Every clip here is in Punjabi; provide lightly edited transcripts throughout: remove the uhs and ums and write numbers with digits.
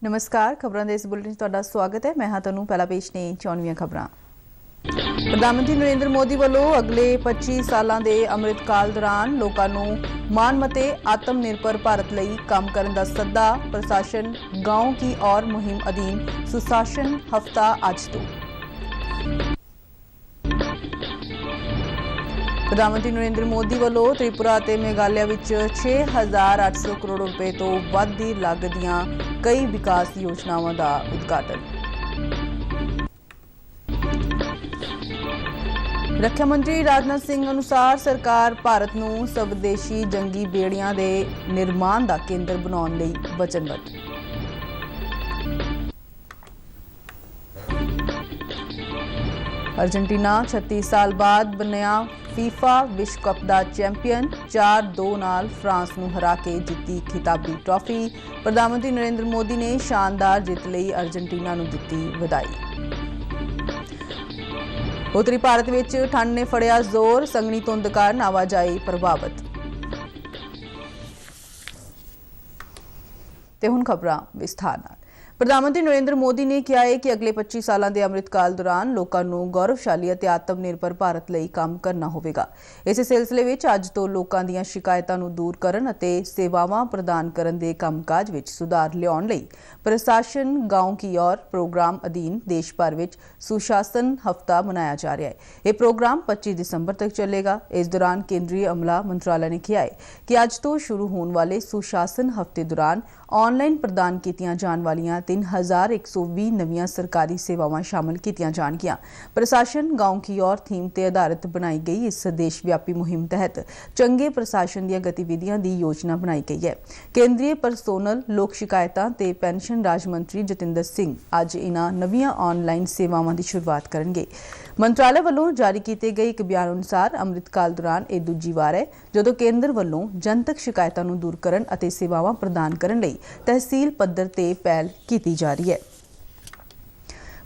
नमस्कार, खबरों के इस बुलेटिन में तुहाडा स्वागत है। मैं हाँ तनु पहला पेश ने 94 खबरां। प्रधानमंत्री नरेंद्र मोदी वालों अगले 25 सालों के अमृत काल दौरान लोगों को मानमते आत्मनिर्भर भारत लई काम करने का सद्दा। प्रशासन गांव की और मुहिम अधीन सुशासन हफ्ता अज तो। प्रधानमंत्री नरेंद्र मोदी वालों त्रिपुरा और मेघालय में 6,800 करोड़ रुपए तो वध की लागत दीआं कई विकास योजनावां का उद्घाटन। रक्षा मंत्री राजनाथ सिंह अनुसार सरकार भारत नूं स्वदेशी जंगी बेड़ियां दे निर्माण का केंद्र बनाउण लई वचनबद्ध। अर्जेंटीना 36 साल बाद बनया फीफा विश्व कप का चैंपियन। 4-2 नाल फ्रांस नूं हरा के जीती खिताबी ट्रॉफी। प्रधानमंत्री नरेंद्र मोदी ने शानदार जित लई अर्जेंटीना नूं दित्ती वधाई। उत्तरी भारत में ठंड ने फड़िया जोर। संघनी धुंध कारण आवाजाही प्रभावित। ते हुण खबरां विस्तार नाल। प्रधानमंत्री नरेंद्र मोदी ने कहा है कि अगले 25 सालों के अमृत काल दौरान लोगों को गौरवशाली और आत्मनिर्भर भारत लई काम करना होगा। इस सिलसिले में अज तो लोगों दी शिकायतों को दूर करन अते सेवावां प्रदान करन दे कामकाज विच सुधार लियाउण लई प्रशासन गांव की ओर प्रोग्राम अधीन देश भर में सुशासन हफ्ता मनाया जा रहा है। यह प्रोग्राम 25 दिसंबर तक चलेगा। इस दौरान केंद्रीय अमला मंत्रालय ने कहा है कि अज तो शुरू होने वाले सुशासन हफ्ते दौरान ऑनलाइन प्रदान कीतियां जाण वालियां 3,120 नवीं सरकारी सेवावां शामिल कीतियां जाणगियां। प्रशासन गांव की ओर थीम ते आधारित बनाई गई इस देशव्यापी मुहिम तहत चंगे प्रशासन दी गतिविधियां दी योजना बनाई गई है। केंद्रीय परसोनल लोक शिकायतां ते पेंशन राज मंत्री जतिंदर सिंह अज इन्हां नवीं ऑनलाइन सेवावां दी शुरुआत करनगे। मंत्रालय वालों जारी किए गए एक बयान अनुसार अमृतकाल दौरान यह दूजी वार है जदों केंद्र वालों जनतक शिकायतों को दूर करन अते सेवावां प्रदान करन लई तहसील पद्धर ते पहल की जा रही है।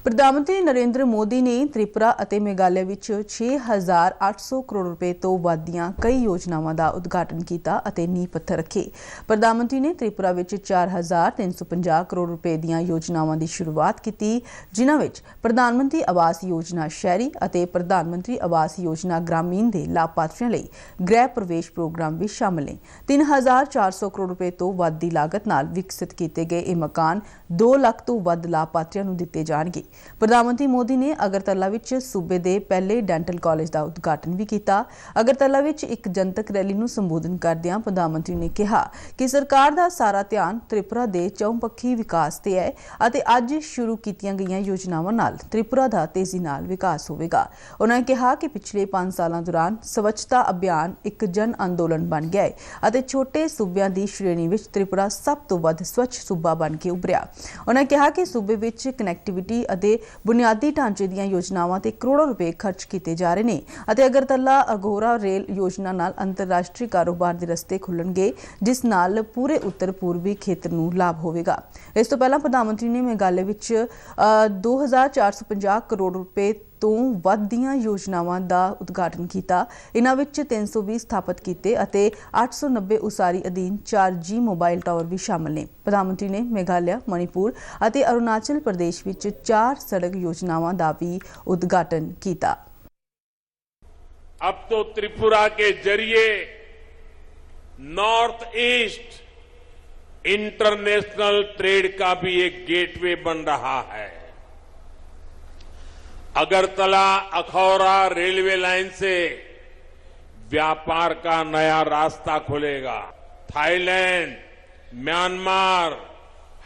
प्रधानमंत्री नरेंद्र मोदी ने त्रिपुरा और मेघालय में 6,800 करोड़ रुपए तो वध दीआं कई योजनावां का उद्घाटन किया और नींह पत्थर रखे। प्रधानमंत्री ने त्रिपुरा में 4,350 करोड़ रुपए दीआं योजनावां की शुरुआत की, जिन्हां विच प्रधानमंत्री आवास योजना शहरी और प्रधानमंत्री आवास योजना ग्रामीण के लाभार्थियों लई गृह प्रवेश प्रोग्राम भी शामिल हैं। 3,400 करोड़ रुपए तो वध की लागत नाल विकसित किए गए ये मकान 2 लाख तो वध लाभार्थियों नूं दित्ते जाणगे। प्रधानमंत्री मोदी ने अगरतला विच सूबे दे पहले डेंटल कॉलेज का उद्घाटन भी किया। अगरतला विच एक जनतक रैली नूं संबोधन करदिआं प्रधानमंत्री ने कहा कि सरकार का सारा ध्यान त्रिपुरा के चौपक्षी विकास ते है अते अज शुरू कीतियां गईयां योजनावां नाल त्रिपुरा का तेजी नाल विकास होवेगा। उन्होंने कहा कि पिछले 5 सालों दौरान स्वच्छता अभियान एक जन अंदोलन बन गया है अते छोटे सूबियां की श्रेणी विच त्रिपुरा सब तो वध स्वच्छ सूबा बन के उभरिया। उन्होंने कहा कि सूबे विच कनैक्टिविटी बुनियादी ढांचे दी योजनावां ते करोड़ों रुपए खर्च किए जा रहे हैं अते अगरतला अघोरा रेल योजना नाल अंतरराष्ट्रीय कारोबार के रस्ते खुलणगे, जिस नाल पूरे उत्तर पूर्वी खेत्र नूं लाभ होवेगा। इस तो पहला प्रधानमंत्री ने मेघालय विच 2,450 करोड़ रुपए तो वध दीआं योजनावां का उद्घाटन किया। इन्हां विच 320 स्थापित किए अते 890 उसारी अधीन 4G मोबाइल टावर भी शामिल ने। प्रधानमंत्री ने मेघालय, मणिपुर अते अरुणाचल प्रदेश विच 4 सड़क योजनावां का भी उद्घाटन किया। अब तो त्रिपुरा के जरिए नॉर्थ ईस्ट इंटरनेशनल ट्रेड का भी एक गेटवे बन रहा है। अगरतला अखौरा रेलवे लाइन से व्यापार का नया रास्ता खुलेगा। थाईलैंड, म्यांमार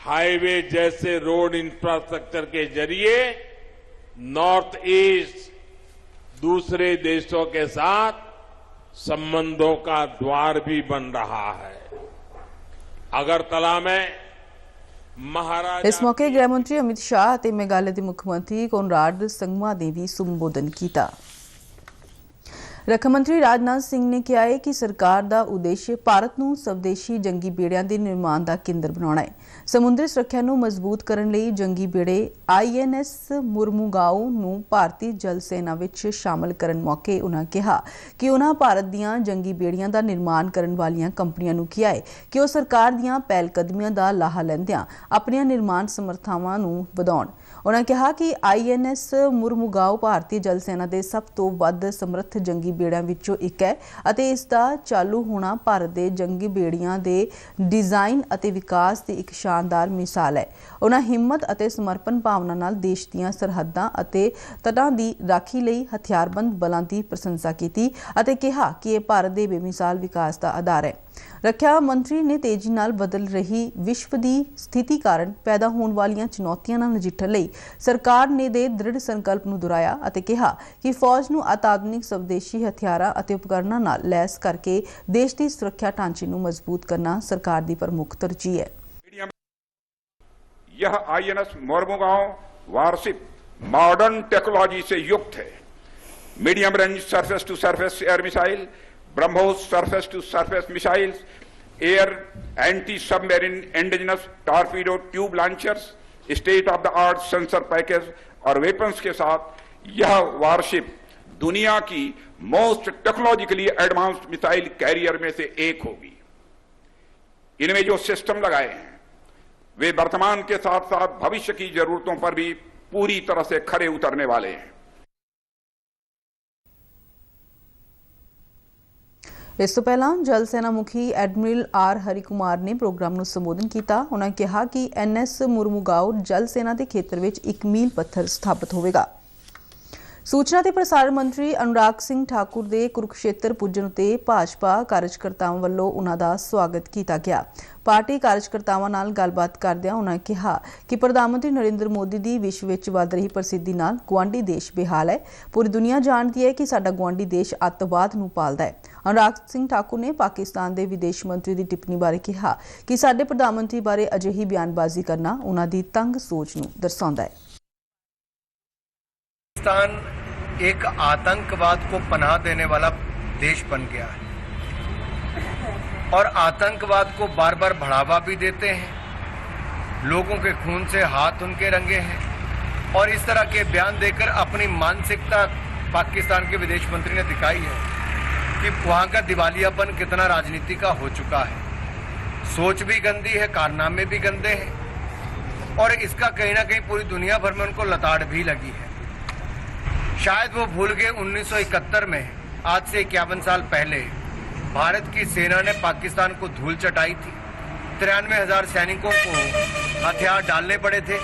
हाईवे जैसे रोड इंफ्रास्ट्रक्चर के जरिए नॉर्थ ईस्ट दूसरे देशों के साथ संबंधों का द्वार भी बन रहा है। अगरतला में इस मौके गृह मंत्री अमित शाह और मेघालय के मुख्यमंत्री कोनराड संगमा ने भी संबोधन किया। रक्षा मंत्री राजनाथ सिंह ने कहा है कि सरकार का उद्देश्य भारत को स्वदेशी जंगी बेड़ियां के निर्माण का केंद्र बनाना है। ਸਮੁੰਦਰੀ ਸੁਰੱਖਿਆ ਨੂੰ ਮਜ਼ਬੂਤ ਕਰਨ ਲਈ ਜੰਗੀ ਬੇੜੇ INS ਮੁਰਮੁਗਾਓ ਨੂੰ ਭਾਰਤੀ ਜਲ ਸੈਨਾ ਵਿੱਚ ਸ਼ਾਮਲ ਕਰਨ ਮੌਕੇ ਉਨ੍ਹਾਂ ਕਿਹਾ ਕਿ ਉਨ੍ਹਾਂ ਭਾਰਤ ਦੀਆਂ ਜੰਗੀ ਬੇੜੀਆਂ ਦਾ ਨਿਰਮਾਣ ਕਰਨ ਵਾਲੀਆਂ ਕੰਪਨੀਆਂ ਨੂੰ ਕਿਹਾ ਹੈ ਕਿ ਉਹ ਸਰਕਾਰ ਦੀਆਂ ਪਹਿਲਕਦਮੀਆਂ ਦਾ ਲਾਹਾ ਲੈਂਦਿਆਂ ਆਪਣੀਆਂ ਨਿਰਮਾਣ ਸਮਰੱਥਾਵਾਂ ਨੂੰ ਵਧਾਉਣ। ਉਨ੍ਹਾਂ ਕਿਹਾ ਕਿ INS ਮੁਰਮੁਗਾਓ ਭਾਰਤੀ ਜਲ ਸੈਨਾ ਦੇ ਸਭ ਤੋਂ ਵੱਧ ਸਮਰੱਥ ਜੰਗੀ ਬੇੜਿਆਂ ਵਿੱਚੋਂ ਇੱਕ ਹੈ ਅਤੇ ਇਸ ਦਾ ਚਾਲੂ ਹੋਣਾ ਭਾਰਤ ਦੇ ਜੰਗੀ ਬੇੜੀਆਂ ਦੇ ਡਿਜ਼ਾਈਨ ਅਤੇ ਵਿਕਾਸ ਦੀ ਇੱਕ ਸ਼ਾਨਦਾਰ ਮਿਸਾਲ ਹੈ। ਉਨ੍ਹਾਂ ਹਿੰਮਤ ਅਤੇ ਸਮਰਪਣ ਭਾਵਨਾ ਨਾਲ ਦੇਸ਼ ਦੀਆਂ ਸਰਹੱਦਾਂ ਅਤੇ ਤਟਾਂ ਦੀ ਰਾਖੀ ਲਈ ਹਥਿਆਰਬੰਦ ਬਲਾਂ ਦੀ ਪ੍ਰਸ਼ੰਸਾ ਕੀਤੀ ਅਤੇ ਕਿਹਾ ਕਿ ਇਹ ਭਾਰਤ ਦੇ ਬੇਮਿਸਾਲ ਵਿਕਾਸ ਦਾ ਆਧਾਰ ਹੈ। ਰੱਖਿਆ ਮੰਤਰੀ ਨੇ ਤੇਜ਼ੀ ਨਾਲ ਬਦਲ ਰਹੀ ਵਿਸ਼ਵ ਦੀ ਸਥਿਤੀ ਕਾਰਨ ਪੈਦਾ ਹੋਣ ਵਾਲੀਆਂ ਚੁਣੌਤੀਆਂ ਨਾਲ ਨਜਿੱਠਣ ਲਈ ਸਰਕਾਰ ਨੇ ਦੇ ਦ੍ਰਿੜ ਸੰਕਲਪ ਨੂੰ ਦੁਹਰਾਇਆ ਅਤੇ ਕਿਹਾ ਕਿ ਫੌਜ ਨੂੰ ਅਤਿਆਧੁਨਿਕ ਸਵਦੇਸ਼ੀ ਹਥਿਆਰਾਂ ਅਤੇ ਉਪਕਰਨਾਂ ਨਾਲ ਲੈਸ ਕਰਕੇ ਦੇਸ਼ ਦੀ ਸੁਰੱਖਿਆ ਢਾਂਚੇ ਨੂੰ ਮਜ਼ਬੂਤ ਕਰਨਾ ਸਰਕਾਰ ਦੀ ਪ੍ਰਮੁੱਖ ਤਰਜੀਹ ਹੈ। यह INS Mormugao warship modern technology से युक्त है। Medium range surface to surface air missile, BrahMos surface to surface missiles, air anti submarine indigenous torpedo tube launchers, state of the art sensor package और वेपन्स के साथ यह वारशिप दुनिया की most technologically advanced missile carrier में से एक होगी। इनमें जो सिस्टम लगाए हैं वे वर्तमान के साथ साथ भविष्य की जरूरतों पर भी पूरी तरह से खरे उतरने वाले हैं। ਇਸ ਤੋਂ ਪਹਿਲਾਂ ਜਲ ਸੈਨਾ ਮੁਖੀ ਐਡਮਿਰਲ R ਹਰੀ ਕੁਮਾਰ ਨੇ ਪ੍ਰੋਗਰਾਮ ਨੂੰ ਸੰਬੋਧਨ ਕੀਤਾ। ਉਨ੍ਹਾਂ ਕਿਹਾ ਕਿ NS ਮੁਰਮੁਗਾਓ ਜਲ ਸੈਨਾ ਦੇ ਖੇਤਰ ਵਿੱਚ ਇੱਕ ਮੀਲ ਪੱਥਰ ਸਥਾਪਿਤ ਹੋਵੇਗਾ। ਸੂਚਨਾ ਤੇ ਪ੍ਰਸਾਰਣ ਮੰਤਰੀ ਅਨੁਰਾਗ ਸਿੰਘ ਠਾਕੁਰ ਦੇ ਕੁਰੂਕਸ਼ੇਤਰ ਪੁੱਜਣ ਉਤੇ ਭਾਜਪਾ ਕਾਰਜਕਰਤਾਵਾਂ ਵੱਲੋਂ ਉਨ੍ਹਾਂ ਦਾ ਸਵਾਗਤ ਕੀਤਾ ਗਿਆ। ਪਾਰਟੀ ਕਾਰਜਕਰਤਾਵਾਂ ਨਾਲ ਗੱਲਬਾਤ ਕਰਦਿਆਂ ਉਨ੍ਹਾਂ ਕਿਹਾ ਕਿ ਪ੍ਰਧਾਨ ਮੰਤਰੀ ਨਰਿੰਦਰ ਮੋਦੀ ਦੀ ਵਿਸ਼ਵ ਵਿੱਚ ਵਧ ਰਹੀ ਪ੍ਰਸਿੱਧੀ ਨਾਲ ਗੁਆਂਢੀ ਦੇਸ਼ ਬੇਹਾਲ ਹੈ। ਪੂਰੀ ਦੁਨੀਆ ਜਾਣਦੀ ਹੈ ਕਿ ਸਾਡਾ ਗੁਆਂਢੀ ਦੇਸ਼ ਅੱਤਵਾਦ ਨੂੰ ਪਾਲਦਾ ਹੈ। ਅਨੁਰਾਗ ਸਿੰਘ ਠਾਕੁਰ ਨੇ ਪਾਕਿਸਤਾਨ ਦੇ ਵਿਦੇਸ਼ ਮੰਤਰੀ ਦੀ ਟਿੱਪਣੀ ਬਾਰੇ ਕਿਹਾ ਕਿ ਸਾਡੇ ਪ੍ਰਧਾਨ ਮੰਤਰੀ ਬਾਰੇ ਅਜਿਹੀ ਬਿਆਨਬਾਜ਼ੀ ਕਰਨਾ ਉਨ੍ਹਾਂ ਦੀ ਤੰਗ ਸੋਚ ਨੂੰ ਦਰਸਾਉਂਦਾ ਹੈ। पाकिस्तान एक आतंकवाद को पनाह देने वाला देश बन गया है और आतंकवाद को बार बार बढ़ावा भी देते हैं। लोगों के खून से हाथ उनके रंगे हैं और इस तरह के बयान देकर अपनी मानसिकता पाकिस्तान के विदेश मंत्री ने दिखाई है कि वहाँ का दिवालियापन कितना राजनीति का हो चुका है। सोच भी गंदी है, कारनामे भी गंदे हैं और इसका कहीं ना कहीं पूरी दुनिया भर में उनको लताड़ भी लगी है। शायद वो भूल गए 1971 में, आज से 51 साल पहले भारत की सेना ने पाकिस्तान को धूल चटाई थी। 93,000 सैनिकों को हथियार डालने पड़े थे।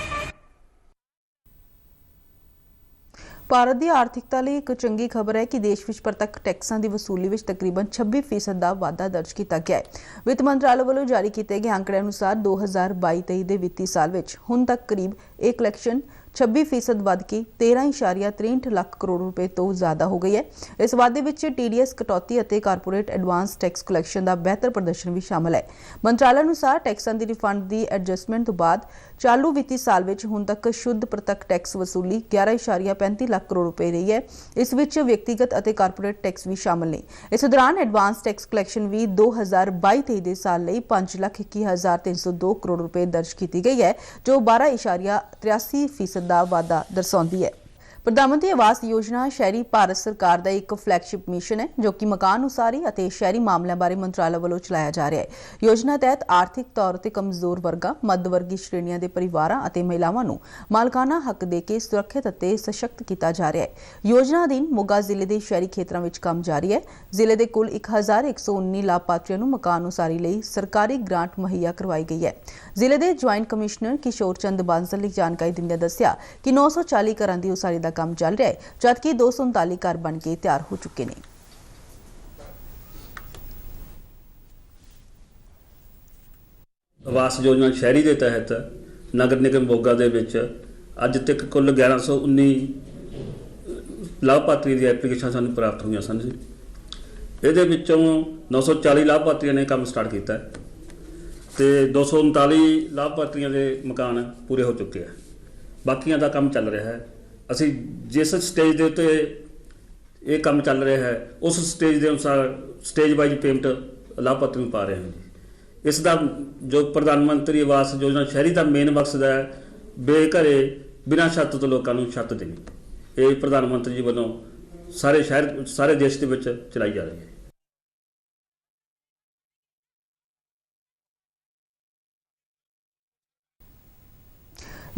ਭਾਰਤ ਦੀ ਆਰਥਿਕਤਾ ਲਈ ਇੱਕ ਚੰਗੀ ਖਬਰ ਹੈ ਕਿ ਦੇਸ਼ ਵਿੱਚ ਪ੍ਰਤੱਖ ਟੈਕਸਾਂ ਦੀ ਵਸੂਲੀ ਵਿੱਚ ਤਕਰੀਬਨ 26% ਦਾ ਵਾਧਾ ਦਰਜ ਕੀਤਾ ਗਿਆ ਹੈ। ਵਿੱਤ ਮੰਤਰਾਲੇ ਵੱਲੋਂ ਜਾਰੀ ਕੀਤੇ ਗਏ ਅੰਕੜਿਆਂ ਅਨੁਸਾਰ 2022-23 ਦੇ ਵਿੱਤੀ ਸਾਲ ਵਿੱਚ ਹੁਣ ਤੱਕ ਕਰੀਬ 1,26% ਵੱਧ ਕੇ 13.63 ਲੱਖ ਕਰੋੜ ਰੁਪਏ ਤੋਂ ਜ਼ਿਆਦਾ ਹੋ ਗਈ ਹੈ। ਇਸ ਵਾਧੇ ਵਿੱਚ TDS ਕਟੌਤੀ ਅਤੇ ਕਾਰਪੋਰੇਟ ਐਡਵਾਂਸ ਟੈਕਸ ਕਲੈਕਸ਼ਨ ਦਾ ਬਿਹਤਰ ਪ੍ਰਦਰਸ਼ਨ ਵੀ ਸ਼ਾਮਲ ਹੈ। ਮੰਤਰਾਲੇ ਅਨੁਸਾਰ ਟੈਕਸਾਂ ਦੀ ਰਿਫੰਡ ਦੀ ਐਡਜਸਟਮੈਂਟ ਤੋਂ ਬਾਅਦ ਚਾਲੂ ਵਿੱਤੀ ਸਾਲ ਵਿੱਚ ਹੁਣ ਤੱਕ ਸ਼ੁੱਧ ਪ੍ਰਤੱਖ ਟੈਕਸ ਵਸੂਲੀ 11.35 ਲੱਖ ਕਰੋੜ ਰੁਪਏ ਰਹੀ ਹੈ। ਇਸ ਵਿੱਚ ਵਿਅਕਤੀਗਤ ਅਤੇ ਕਾਰਪੋਰੇਟ ਟੈਕਸ ਵੀ ਸ਼ਾਮਲ ਨੇ। ਇਸ ਦੌਰਾਨ ਐਡਵਾਂਸ ਟੈਕਸ ਕਲੈਕਸ਼ਨ ਵੀ 2022-23 ਦੇ ਸਾਲ ਲਈ 5,21,302 ਕਰੋੜ ਰੁਪਏ ਦਰਜ ਕੀਤੀ ਗਈ ਹੈ, ਜੋ 12.83% ਦਾ ਵਾਧਾ ਦਰਸਾਉਂਦੀ ਹੈ। ਪ੍ਰਧਾਨ ਮੰਤਰੀ ਆਵਾਸ ਯੋਜਨਾ ਸ਼ਹਿਰੀ ਭਾਰਤ ਸਰਕਾਰ ਦਾ ਇੱਕ ਫਲੈਗਸ਼ਿਪ ਮਿਸ਼ਨ ਹੈ ਜੋ ਕਿ ਮਕਾਨ ਉਸਾਰੀ ਅਤੇ ਸ਼ਹਿਰੀ ਮਾਮਲਿਆਂ ਬਾਰੇ ਮੰਤਰਾਲੇ ਵੱਲੋਂ ਚਲਾਇਆ ਜਾ ਰਿਹਾ ਹੈ। ਯੋਜਨਾ ਤਹਿਤ ਆਰਥਿਕ ਤੌਰ ਤੇ ਕਮਜ਼ੋਰ ਵਰਗਾਂ, ਮੱਧ ਵਰਗੀ ਸ਼੍ਰੇਣੀਆਂ ਦੇ ਪਰਿਵਾਰਾਂ ਅਤੇ ਮਹਿਲਾਵਾਂ ਨੂੰ ਮਾਲਕਾਨਾ ਹੱਕ ਦੇ ਕੇ ਸੁਰੱਖਿਅਤ ਅਤੇ ਸਸ਼ਕਤ ਕੀਤਾ ਜਾ ਰਿਹਾ ਹੈ। ਯੋਜਨਾ ਅਧੀਨ ਮੋਗਾ ਜ਼ਿਲ੍ਹੇ ਦੇ ਸ਼ਹਿਰੀ ਖੇਤਰਾਂ ਵਿੱਚ ਕੰਮ ਜਾਰੀ ਹੈ। ਜ਼ਿਲ੍ਹੇ ਦੇ ਕੁੱਲ 1,119 ਲਾਭਪਾਤਰੀਆਂ ਨੂੰ ਮਕਾਨ ਉਸਾਰੀ ਲਈ ਸਰਕਾਰੀ ਗ੍ਰਾਂਟ ਮੁਹੱਈਆ ਕਰਵਾਈ ਗਈ ਹੈ। ਜ਼ਿਲ੍ਹੇ ਦੇ ਜੁਆਇੰਟ ਕਮਿਸ਼ਨਰ ਕਿਸ਼ੋਰ ਚੰਦ ਬਾਂਸਲ ਨੇ ਜਾਣਕਾਰੀ ਦਿੰਦਿਆਂ ਦੱਸਿਆ ਕਿ 940 ਘਰਾਂ ਦੀ ਉਸਾਰੀ ਦਾ ਕੰਮ ਚੱਲ ਰਿਹਾ ਹੈ, ਜਦਕਿ 239 ਘਰ ਬਣ ਕੇ ਤਿਆਰ ਹੋ ਚੁੱਕੇ ਨੇ। ਆਵਾਸ ਯੋਜਨਾ ਸ਼ਹਿਰੀ ਦੇ ਤਹਿਤ ਨਗਰ ਨਿਗਮ ਮੋਗਾ ਦੇ ਵਿੱਚ ਅੱਜ ਤੱਕ ਕੁੱਲ 1119 ਲਾਭਪਾਤਰੀਆਂ ਦੀ ਐਪਲੀਕੇਸ਼ਨ ਸਾਨੂੰ ਪ੍ਰਾਪਤ ਹੋਈਆਂ ਸਨ। ਇਹਦੇ ਵਿੱਚੋਂ 940 ਲਾਭਪਾਤਰੀਆਂ ਨੇ ਕੰਮ ਸਟਾਰਟ ਕੀਤਾ ਤੇ 239 ਲਾਭਪਾਤਰੀਆਂ ਦੇ ਮਕਾਨ ਪੂਰੇ ਹੋ ਚੁੱਕੇ ਆ। ਬਾਕੀਆਂ ਦਾ ਕੰਮ ਚੱਲ ਰਿਹਾ ਹੈ। ਅਸੀਂ ਜਿਸ ਸਟੇਜ ਦੇ ਉੱਤੇ ਇਹ ਕੰਮ ਚੱਲ ਰਿਹਾ ਹੈ ਉਸ ਸਟੇਜ ਦੇ ਅਨੁਸਾਰ ਸਟੇਜ ਵਾਈਜ਼ ਪੇਮੈਂਟ ਲਾਭਪਾਤਰੀ ਨੂੰ ਪਾ ਰਹੇ ਹਾਂ ਜੀ। ਇਸ ਦਾ ਜੋ ਪ੍ਰਧਾਨ ਮੰਤਰੀ ਆਵਾਸ ਯੋਜਨਾ ਸ਼ਹਿਰੀ ਦਾ ਮੇਨ ਮਕਸਦ ਹੈ ਬੇਘਰੇ ਬਿਨਾਂ ਛੱਤ ਤੋਂ ਲੋਕਾਂ ਨੂੰ ਛੱਤ ਦੇਣੀ। ਇਹ ਪ੍ਰਧਾਨ ਮੰਤਰੀ ਜੀ ਵੱਲੋਂ ਸਾਰੇ ਦੇਸ਼ ਦੇ ਵਿੱਚ ਚਲਾਈ ਜਾ ਰਹੀ ਹੈ।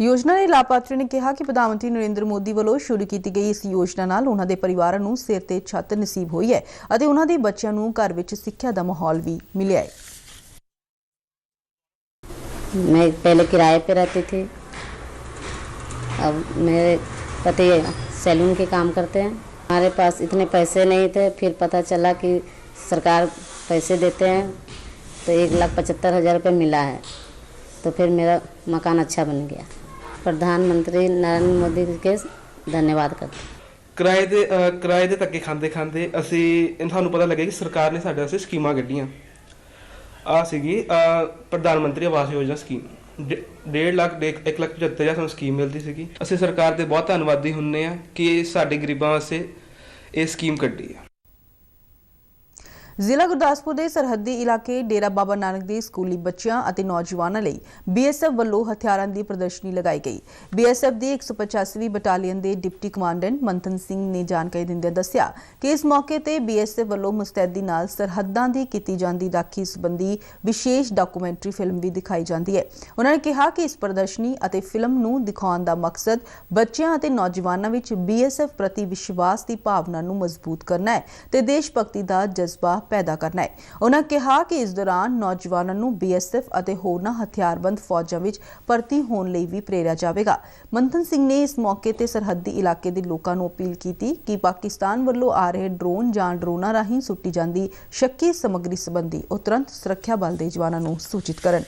योजना ਦੇ ਲਾਭਪਾਤਰੀ ਨੇ ਕਿਹਾ ਕਿ ਪ੍ਰਧਾਨ ਮੰਤਰੀ ਨਰਿੰਦਰ ਮੋਦੀ ਵੱਲੋਂ ਸ਼ੁਰੂ ਕੀਤੀ ਗਈ ਇਸ ਯੋਜਨਾ ਨਾਲ ਉਹਨਾਂ ਦੇ ਪਰਿਵਾਰਾਂ ਨੂੰ ਸਿਰ ਤੇ ਛੱਤ ਨਸੀਬ ਹੋਈ ਹੈ ਅਤੇ ਉਹਨਾਂ ਦੇ ਬੱਚਿਆਂ ਨੂੰ ਘਰ ਵਿੱਚ ਸਿੱਖਿਆ ਦਾ ਮਾਹੌਲ ਵੀ ਮਿਲਿਆ ਹੈ। मैं पहले किराए पे रहती थी, अब मेरे पति सैलून के काम करते हैं। हमारे पास इतने पैसे नहीं थे, फिर पता चला कि सरकार पैसे देते हैं तो 1,75,000 रुपये मिला है, तो फिर मेरा मकान अच्छा बन गया। प्रधानमंत्री नरेंद्र मोदी के धन्यवाद करते। ਕਿਰਾਏ ਦੇ ਧੱਕੇ ਖਾਂਦੇ ਅਸੀਂ ਸਾਨੂੰ ਪਤਾ ਲੱਗਿਆ ਕਿ ਸਰਕਾਰ ਨੇ ਸਾਡੇ ਵਾਸਤੇ ਸਕੀਮਾਂ ਕੱਢੀਆਂ। ਆ ਸੀਗੀ ਪ੍ਰਧਾਨ ਮੰਤਰੀ ਆਵਾਸ ਯੋਜਨਾ ਸਕੀਮ 1,75,000 ਸਾਨੂੰ ਸਕੀਮ ਮਿਲਦੀ ਸੀਗੀ। ਅਸੀਂ ਸਰਕਾਰ ਦੇ ਬਹੁਤ ਧੰਨਵਾਦੀ ਹੁੰਦੇ ਆ ਕਿ ਸਾਡੇ ਗਰੀਬਾਂ ਵਾਸਤੇ ਇਹ ਸਕੀਮ ਕੱਢੀ ਆ। ਜ਼ਿਲ੍ਹਾ ਗੁਰਦਾਸਪੁਰ ਦੇ ਸਰਹੱਦੀ ਇਲਾਕੇ ਡੇਰਾ ਬਾਬਾ ਨਾਨਕ ਦੇ ਸਕੂਲੀ ਬੱਚਿਆਂ ਅਤੇ ਨੌਜਵਾਨਾਂ ਲਈ BSF ਵੱਲੋਂ ਹਥਿਆਰਾਂ ਦੀ ਪ੍ਰਦਰਸ਼ਨੀ ਲਗਾਈ ਗਈ। BSF ਦੀ 185ਵੀਂ ਬਟਾਲੀਅਨ ਦੇ ਡਿਪਟੀ ਕਮਾਂਡੈਂਟ ਮੰਥਨ ਸਿੰਘ ਨੇ ਜਾਣਕਾਰੀ ਦਿੰਦਿਆਂ ਦੱਸਿਆ ਕਿ ਇਸ ਮੌਕੇ ਤੇ BSF ਵੱਲੋਂ ਮੁਸਤੈਦੀ ਨਾਲ ਸਰਹੱਦਾਂ ਦੀ ਕੀਤੀ ਜਾਂਦੀ ਰਾਖੀ ਸੰਬੰਧੀ ਵਿਸ਼ੇਸ਼ ਡਾਕੂਮੈਂਟਰੀ ਫਿਲਮ ਵੀ ਦਿਖਾਈ ਜਾਂਦੀ ਹੈ। ਉਹਨਾਂ ਨੇ ਕਿਹਾ ਕਿ ਇਸ ਪ੍ਰਦਰਸ਼ਨੀ ਅਤੇ ਫਿਲਮ ਨੂੰ ਦਿਖਾਉਣ ਦਾ ਮਕਸਦ ਬੱਚਿਆਂ ਅਤੇ ਨੌਜਵਾਨਾਂ ਵਿੱਚ BSF ਪ੍ਰਤੀ ਵਿਸ਼ਵਾਸ ਦੀ ਭਾਵਨਾ ਨੂੰ ਮਜ਼ਬੂਤ ਕਰਨਾ ਹੈ ਤੇ ਦੇਸ਼ ਭਗਤੀ ਦਾ ਜਜ਼ਬਾ ਪੈਦਾ ਕਰਨਾ ਹੈ। ਉਹਨਾਂ ਕਿਹਾ ਕਿ ਇਸ ਦੌਰਾਨ ਨੌਜਵਾਨਾਂ ਨੂੰ BSF ਅਤੇ ਹੋਰਨਾਂ ਹਥਿਆਰਬੰਦ ਫੌਜਾਂ ਵਿੱਚ ਭਰਤੀ ਹੋਣ ਲਈ ਵੀ ਪ੍ਰੇਰਿਆ ਜਾਵੇਗਾ। ਮੰਥਨ ਸਿੰਘ ਨੇ ਇਸ ਮੌਕੇ ਤੇ ਸਰਹੱਦੀ ਇਲਾਕੇ ਦੇ ਲੋਕਾਂ ਨੂੰ ਅਪੀਲ ਕੀਤੀ ਕਿ ਪਾਕਿਸਤਾਨ ਵੱਲੋਂ ਆ ਰਹੇ ਡਰੋਨ ਜਾਂ ਡਰੋਨਾਂ ਰਾਹੀਂ ਸੁੱਟੀ ਜਾਂਦੀ ਸ਼ੱਕੀ ਸਮੱਗਰੀ ਸੰਬੰਧੀ ਉਹ ਤੁਰੰਤ ਸੁਰੱਖਿਆ ਬਲ ਦੇ ਜਵਾਨਾਂ ਨੂੰ ਸੂਚਿਤ ਕਰਨ।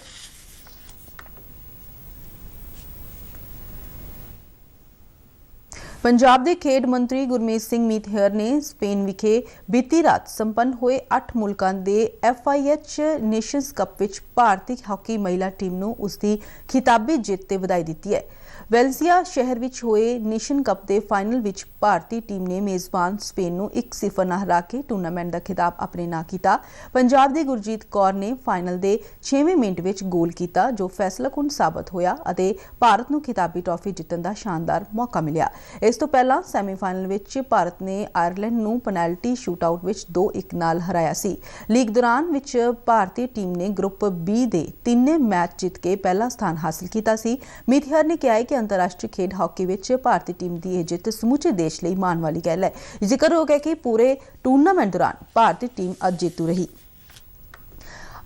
ਪੰਜਾਬ ਦੇ ਖੇਡ ਮੰਤਰੀ ਗੁਰਮੀਤ ਸਿੰਘ ਮੀਤਹਿਰ ਨੇ ਸਪੇਨ ਵਿਖੇ ਬੀਤੀ ਰਾਤ ਸੰਪੰਨ ਹੋਏ 8 ਮੁਲਕਾਂ ਦੇ FIH ਨੇਸ਼ਨਜ਼ ਕੱਪ ਵਿੱਚ ਭਾਰਤੀ ਹਾਕੀ ਮਹਿਲਾ ਟੀਮ ਨੂੰ ਉਸਦੀ ਖਿਤਾਬੀ ਜਿੱਤ ਤੇ ਵਧਾਈ ਦਿੱਤੀ ਹੈ। ਵੈਲਸੀਆ ਸ਼ਹਿਰ ਵਿੱਚ ਹੋਏ ਨੇਸ਼ਨ ਕੱਪ ਦੇ ਫਾਈਨਲ ਵਿੱਚ ਭਾਰਤੀ ਟੀਮ ਨੇ ਮੇਜ਼ਬਾਨ ਸਪੇਨ ਨੂੰ 1-0 ਨਾਲ ਹਰਾ ਕੇ ਟੂਰਨਾਮੈਂਟ ਦਾ ਖਿਤਾਬ ਆਪਣੇ ਨਾਂ ਕੀਤਾ। ਪੰਜਾਬ ਦੀ ਗੁਰਜੀਤ ਕੌਰ ਨੇ ਫਾਈਨਲ ਦੇ 6ਵੇਂ ਮਿੰਟ ਵਿੱਚ ਗੋਲ ਕੀਤਾ ਜੋ ਫੈਸਲਾਕੁਨ ਸਾਬਤ ਹੋਇਆ ਅਤੇ ਭਾਰਤ ਨੂੰ ਖਿਤਾਬੀ ਟਰਾਫੀ ਜਿੱਤਣ ਦਾ ਸ਼ਾਨਦਾਰ ਮੌਕਾ ਮਿਲਿਆ। ਇਸ ਤੋਂ ਪਹਿਲਾਂ ਸੈਮੀਫਾਈਨਲ ਵਿੱਚ ਭਾਰਤ ਨੇ ਆਇਰਲੈਂਡ ਨੂੰ ਪੈਨਲਟੀ ਸ਼ੂਟਆਊਟ ਵਿੱਚ 2-1 ਨਾਲ ਹਰਾਇਆ ਸੀ। ਲੀਗ ਦੌਰਾਨ ਵਿੱਚ ਭਾਰਤੀ ਟੀਮ ਨੇ ਗਰੁੱਪ B ਦੇ 3 ਮੈਚ ਜਿੱਤ ਕੇ ਪਹਿਲਾ ਸਥਾਨ ਹਾਸਲ ਕੀਤਾ ਸੀ। ਮੀਤਹਿਰ ਨੇ ਕਿਹਾ ਕਿ ਅੰਤਰਰਾਸ਼ਟਰੀ ਖੇਡ ਹਾਕੀ ਵਿੱਚ ਭਾਰਤੀ ਟੀਮ ਦੀ ਇਹ ਜਿੱਤ ਸਮੁੱਚੇ ਦੇਸ਼ ਲਈ ਮਾਣ ਵਾਲੀ ਗੱਲ ਹੈ। ਜ਼ਿਕਰ ਹੋ ਗਿਆ ਕਿ ਪੂਰੇ ਟੂਰਨਾਮੈਂਟ ਦੌਰਾਨ ਭਾਰਤੀ ਟੀਮ ਅੱਜ ਜੇਤੂ ਰਹੀ।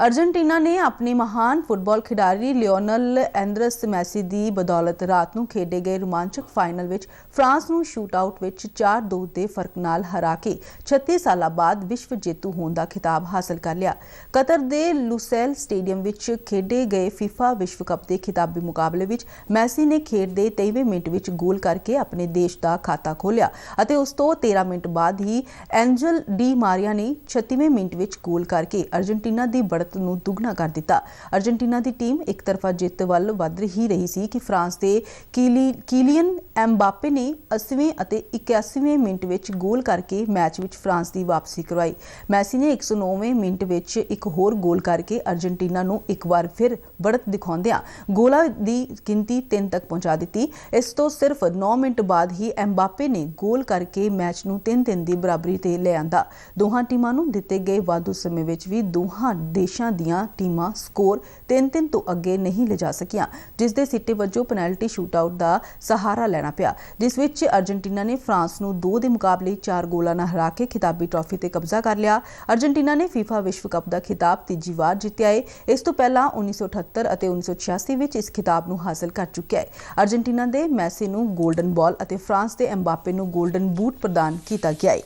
अर्जेंटीना ने अपने महान फुटबॉल खिडारी लियोनल एंद्रेस मैसी की बदौलत रात को खेडे गए रोमांचक फाइनल में फ्रांस को शूटआउट में 4-2 के फर्क नाल हरा के 36 साल बाद विश्व जेतू होने का खिताब हासिल कर लिया। कतर के लुसैल स्टेडियम में खेडे गए फीफा विश्व कप के खिताबी मुकाबले में मैसी ने खेड के 23वें मिनट में गोल करके अपने देश का खाता खोलिया और उस तो 13 मिनट बाद ही एंजल डी मारिया ने 36वें मिनट में गोल करके अर्जेंटीना की बढ़त ਨੂੰ ਦੁੱਗਣਾ ਕਰ ਦਿੱਤਾ। ਅਰਜਨਟੀਨਾ ਦੀ ਟੀਮ ਇੱਕ ਤਰਫਾ ਜਿੱਤ ਵੱਲ ਵੱਧ ਹੀ ਰਹੀ ਸੀ ਕਿ ਫਰਾਂਸ ਦੇ ਕੀਲੀਅਨ ਐਮਬਾਪੇ ਨੇ 80ਵੇਂ ਅਤੇ 81ਵੇਂ ਮਿੰਟ ਵਿੱਚ ਗੋਲ ਕਰਕੇ ਮੈਚ ਵਿੱਚ ਫਰਾਂਸ ਦੀ ਵਾਪਸੀ ਕਰਵਾਈ। ਮੈਸੀ ਨੇ 109ਵੇਂ ਮਿੰਟ ਵਿੱਚ ਇੱਕ ਹੋਰ ਗੋਲ ਕਰਕੇ ਅਰਜਨਟੀਨਾ ਨੂੰ ਇੱਕ ਵਾਰ ਫਿਰ बढ़त ਦਿਖਾਉਂਦਿਆਂ ਗੋਲਾਂ ਦੀ ਗਿਣਤੀ 3 ਤੱਕ ਪਹੁੰਚਾ ਦਿੱਤੀ। ਇਸ ਤੋਂ ਸਿਰਫ 9 ਮਿੰਟ ਬਾਅਦ ਹੀ ਐਮਬਾਪੇ ਨੇ ਗੋਲ ਕਰਕੇ ਮੈਚ ਨੂੰ 3-3 ਦੀ ਬਰਾਬਰੀ ਤੇ ਲੈ ਆਂਦਾ। ਦੋਹਾਂ ਟੀਮਾਂ ਨੂੰ ਦਿੱਤੇ ਗਏ ਵਾਧੂ ਸਮੇਂ ਵਿੱਚ ਵੀ ਦੋਹਾਂ ਦੇਸ਼ਾਂ ਦੀਆਂ ਟੀਮਾਂ ਸਕੋਰ 3-3 ਤੋਂ ਅੱਗੇ ਨਹੀਂ ਲਿਜਾ ਸਕੀਆਂ, ਜਿਸ ਦੇ ਸਿੱਟੇ ਵਜੋਂ ਪੈਨਲਟੀ ਸ਼ੂਟਆਊਟ ਦਾ ਸਹਾਰਾ ਲੈਣਾ ਪਿਆ, ਜਿਸ ਵਿੱਚ ਅਰਜਨਟੀਨਾ ਨੇ ਫਰਾਂਸ ਨੂੰ 2 ਦੇ ਮੁਕਾਬਲੇ 4 ਗੋਲਾਂ ਨਾਲ ਹਰਾ ਕੇ ਖਿਤਾਬੀ ਟਰਾਫੀ ਤੇ ਕਬਜ਼ਾ ਕਰ ਲਿਆ। ਅਰਜਨਟੀਨਾ ਨੇ ਫੀਫਾ ਵਿਸ਼ਵ ਕੱਪ ਦਾ ਖਿਤਾਬ ਤੀਜੀ ਵਾਰ ਜਿੱਤਿਆ ਹੈ। ਇਸ ਤੋਂ ਪਹਿਲਾਂ 1978 ਅਤੇ 1986 ਵਿੱਚ ਇਸ ਖਿਤਾਬ ਨੂੰ ਹਾਸਲ ਕਰ ਚੁੱਕਿਆ ਹੈ। ਅਰਜਨਟੀਨਾ ਦੇ ਮੈਸੀ ਨੂੰ ਗੋਲਡਨ ਬਾਲ ਅਤੇ ਫਰਾਂਸ ਦੇ ਐਮਬਾਪੇ ਨੂੰ ਗੋਲਡਨ ਬੂਟ ਪ੍ਰਦਾਨ ਕੀਤਾ ਗਿਆ ਹੈ।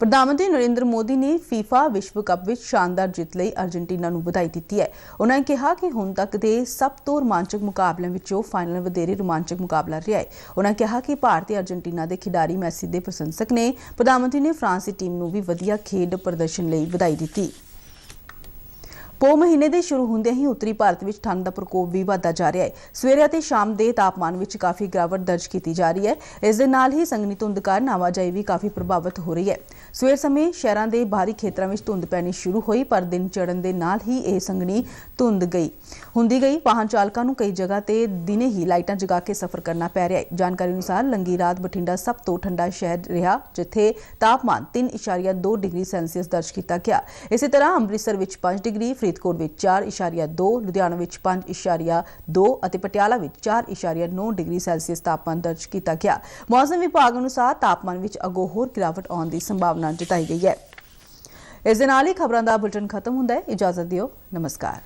ਪ੍ਰਧਾਨ ਮੰਤਰੀ ਨਰਿੰਦਰ ਮੋਦੀ ਨੇ ਫੀਫਾ ਵਿਸ਼ਵ ਕੱਪ ਵਿੱਚ ਸ਼ਾਨਦਾਰ ਜਿੱਤ ਲਈ ਅਰਜਨਟੀਨਾ ਨੂੰ ਵਧਾਈ ਦਿੱਤੀ ਹੈ। ਉਹਨਾਂ ਨੇ ਕਿਹਾ ਕਿ ਹੁਣ ਤੱਕ ਦੇ ਸਭ ਤੋਂ ਰੋਮਾਂਚਕ ਮੁਕਾਬਲਿਆਂ ਵਿੱਚੋਂ ਫਾਈਨਲ ਵਧੇਰੇ ਰੋਮਾਂਚਕ ਮੁਕਾਬਲਾ ਰਿਹਾ ਹੈ। ਉਹਨਾਂ ਕਿਹਾ ਕਿ ਭਾਰਤੀ ਅਰਜਨਟੀਨਾ ਦੇ ਖਿਡਾਰੀ ਮੈਸੀ ਦੇ ਪ੍ਰਸ਼ੰਸਕ ਨੇ। ਪ੍ਰਧਾਨ ਮੰਤਰੀ ਨੇ ਫਰਾਂਸ ਦੀ ਟੀਮ ਨੂੰ ਵੀ ਵਧੀਆ ਖੇਡ ਪ੍ਰਦਰਸ਼ਨ ਲਈ ਵਧਾਈ ਦਿੱਤੀ। ਪੋ ਮਹੀਨੇ ਦੇ ਸ਼ੁਰੂ ਹੁੰਦੇ ਹੀ ਉੱਤਰੀ ਭਾਰਤ ਵਿੱਚ ਠੰਡ ਦਾ ਪ੍ਰਕੋਪ ਵੀ ਵਧਦਾ ਜਾ ਰਿਹਾ ਹੈ। ਸਵੇਰੇ ਅਤੇ ਸ਼ਾਮ ਦੇ ਤਾਪਮਾਨ ਵਿੱਚ ਕਾਫੀ ਗਿਰਾਵਟ ਦਰਜ ਕੀਤੀ ਜਾ ਰਹੀ ਹੈ। ਇਸ ਦੇ ਨਾਲ ਹੀ ਸੰਘਣੀ ਧੁੰਦ ਕਾਰਨ ਆਵਾਜਾਈ ਵੀ ਕਾਫੀ ਪ੍ਰਭਾਵਿਤ ਹੋ ਰਹੀ ਹੈ। ਸਵੇਰ ਸਮੇਂ ਸ਼ਹਿਰਾਂ ਦੇ ਬਾਹਰੀ ਖੇਤਰਾਂ ਵਿੱਚ ਧੁੰਦ ਪੈਣੀ ਸ਼ੁਰੂ ਹੋਈ, ਪਰ ਦਿਨ ਚੜ੍ਹਨ ਦੇ ਨਾਲ ਹੀ ਇਹ ਸੰਘਣੀ ਧੁੰਦ ਹੁੰਦੀ ਗਈ। ਵਾਹਨ ਚਾਲਕਾਂ ਨੂੰ ਕਈ ਜਗ੍ਹਾ ਤੇ ਦਿਨੇ ਹੀ ਲਾਈਟਾਂ ਜਗਾ ਕੇ ਸਫ਼ਰ ਕਰਨਾ ਪੈ ਰਿਹਾ ਹੈ। ਜਾਣਕਾਰੀ ਅਨੁਸਾਰ ਲੰਗੀ ਰਾਤ ਬਠਿੰਡਾ ਸਭ ਤੋਂ ਠੰਡਾ ਸ਼ਹਿਰ ਰਿਹਾ, ਜਿੱਥੇ ਤਾਪਮਾਨ 3.2 ਡਿਗਰੀ ਸੈਲਸੀਅਸ ਦਰਜ ਕੀਤਾ ਗਿਆ। ਇਸੇ ਤਰ੍ਹਾਂ ਅੰਮ੍ਰਿਤਸਰ ਵਿੱਚ 5 ਡਿਗਰੀ, ਫਰੀਦਕੋਟ ਵਿੱਚ 4.2, ਲੁਧਿਆਣਾ ਵਿੱਚ 5.2 ਅਤੇ ਪਟਿਆਲਾ ਵਿੱਚ 4.9 ਡਿਗਰੀ ਸੈਲਸੀਅਸ ਤਾਪਮਾਨ ਦਰਜ ਕੀਤਾ ਗਿਆ। ਮੌਸਮ ਵਿਭਾਗ ਅਨੁਸਾਰ ਤਾਪਮਾਨ ਵਿੱਚ ਅੱਗੋਂ ਹੋਰ ਗਿਰਾਵਟ ਆਉਣ ਦੀ ਸੰਭਾਵਨਾ ਜਤਾਈ ਗਈ ਹੈ। ਇਸ ਦੇ ਨਾਲ ਹੀ ਖਬਰਾਂ ਦਾ ਬੁਲੇਟਿਨ ਖਤਮ ਹੁੰਦਾ ਹੈ। ਇਜਾਜ਼ਤ ਦਿਓ। ਨਮਸਕਾਰ।